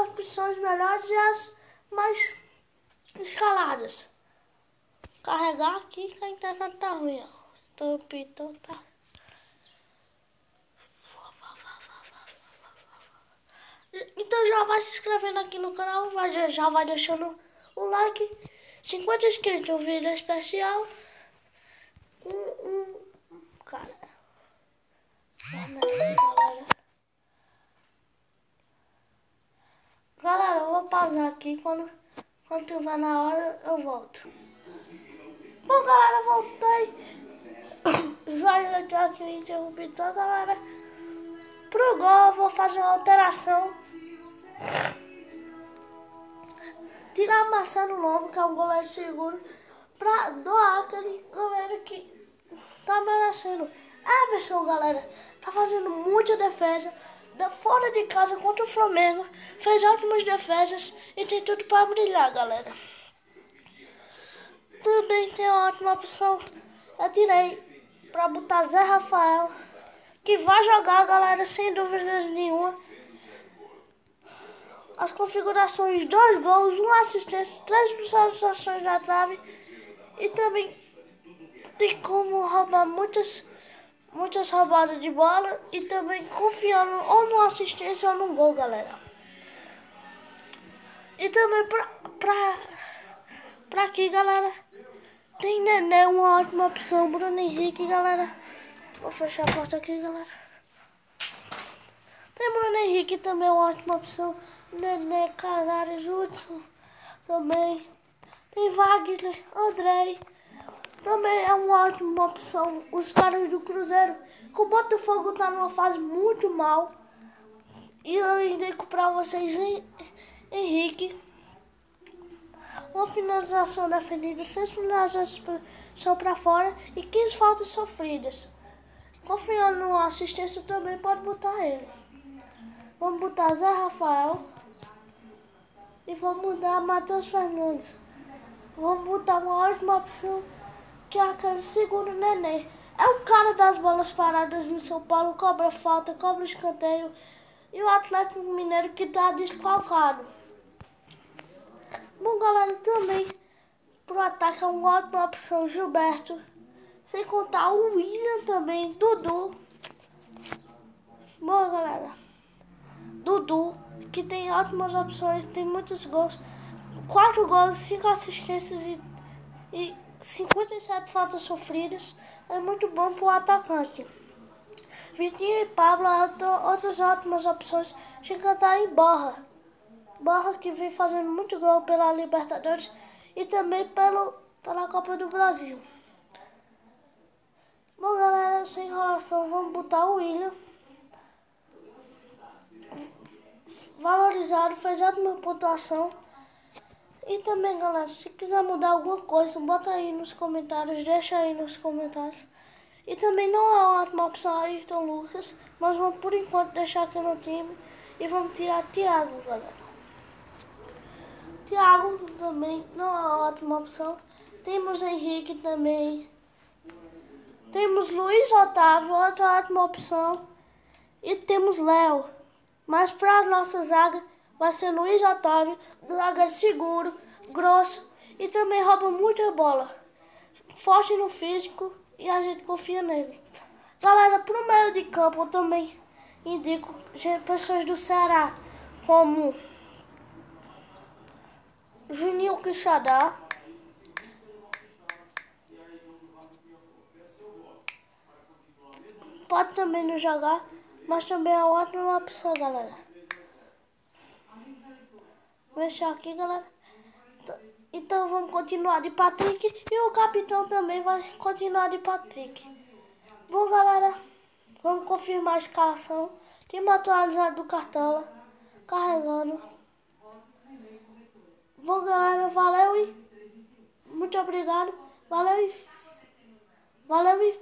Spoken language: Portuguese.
opções melhores e as mais escaladas. Carregar aqui que a internet tá ruim, ó. Então tá. Então já vai se inscrevendo aqui no canal, já vai deixando o like. 50 inscritos, um vídeo especial. Cara. Galera, eu vou pausar aqui, quando tiver na hora eu volto. Bom, galera, voltei. Já entrar aqui no interruptor, galera. Pro gol eu vou fazer uma alteração. Tirar Marcelo Lobo, que é um goleiro seguro, pra doar aquele goleiro que tá merecendo. Everson, galera, tá fazendo muita defesa. Fora de casa contra o Flamengo. Fez ótimas defesas e tem tudo pra brilhar, galera. Também tem uma ótima opção. Eu tirei pra botar Zé Rafael, que vai jogar, galera, sem dúvidas nenhuma. As configurações: 2 gols, 1 assistência, 3 finalizações na trave. E também tem como roubar muitas roubadas de bola. E também confiando ou numa assistência ou num gol, galera. E também pra aqui, galera, tem Nenê, uma ótima opção. Bruno Henrique, galera. Vou fechar a porta aqui, galera. Tem Bruno Henrique também, uma ótima opção. Nenê, Casares, Hudson também. Tem Wagner, Andrei. Também é uma ótima opção. Os caras do Cruzeiro, que o Botafogo tá numa fase muito mal. E eu indico pra vocês Henrique. Uma finalização defendida, 6 finalizações só pra fora e 15 faltas sofridas. Confiando numa assistência também pode botar ele. Vamos botar Zé Rafael. E vamos mudar Matheus Fernandes. Vamos botar uma ótima opção, que é aquele segundo Nenê. É o cara das bolas paradas no São Paulo, cobra falta, cobra escanteio. E o Atlético Mineiro que tá desfalcado. Bom, galera, também pro ataque é uma ótima opção, Gilberto. Sem contar o William também, Dudu. Bom, galera, Dudu, que tem ótimas opções, tem muitos gols. 4 gols, 5 assistências e 57 faltas sofridas. É muito bom pro atacante. Vitinho e Pablo, outras ótimas opções. Sem cantar em Borra. Borra, que vem fazendo muito gol pela Libertadores e também pela Copa do Brasil. Bom, galera, sem enrolação, vamos botar o William. Valorizado, fez ótima pontuação. E também, galera, se quiser mudar alguma coisa, bota aí nos comentários, deixa aí nos comentários. E também não é uma ótima opção Ayrton Lucas, mas vamos por enquanto deixar aqui no time e vamos tirar Thiago, galera. Thiago também não é uma ótima opção. Temos Henrique também. Temos Luiz Otávio, outra ótima opção. E temos Léo. Mas para a nossa zaga vai ser Luiz Otávio, zaga seguro, grosso e também rouba muita bola. Forte no físico e a gente confia nele. Galera, pro meio de campo eu também indico pessoas do Ceará, como Juninho Quixadá. Pode também não jogar, mas também é uma ótima opção, galera. Vou deixar aqui, galera. Então vamos continuar de Patrick e o capitão também vai continuar de Patrick. Bom, galera, vamos confirmar a escalação. Time atualizado do Cartola, carregando. Bom, galera, valeu e muito obrigado. Valeu e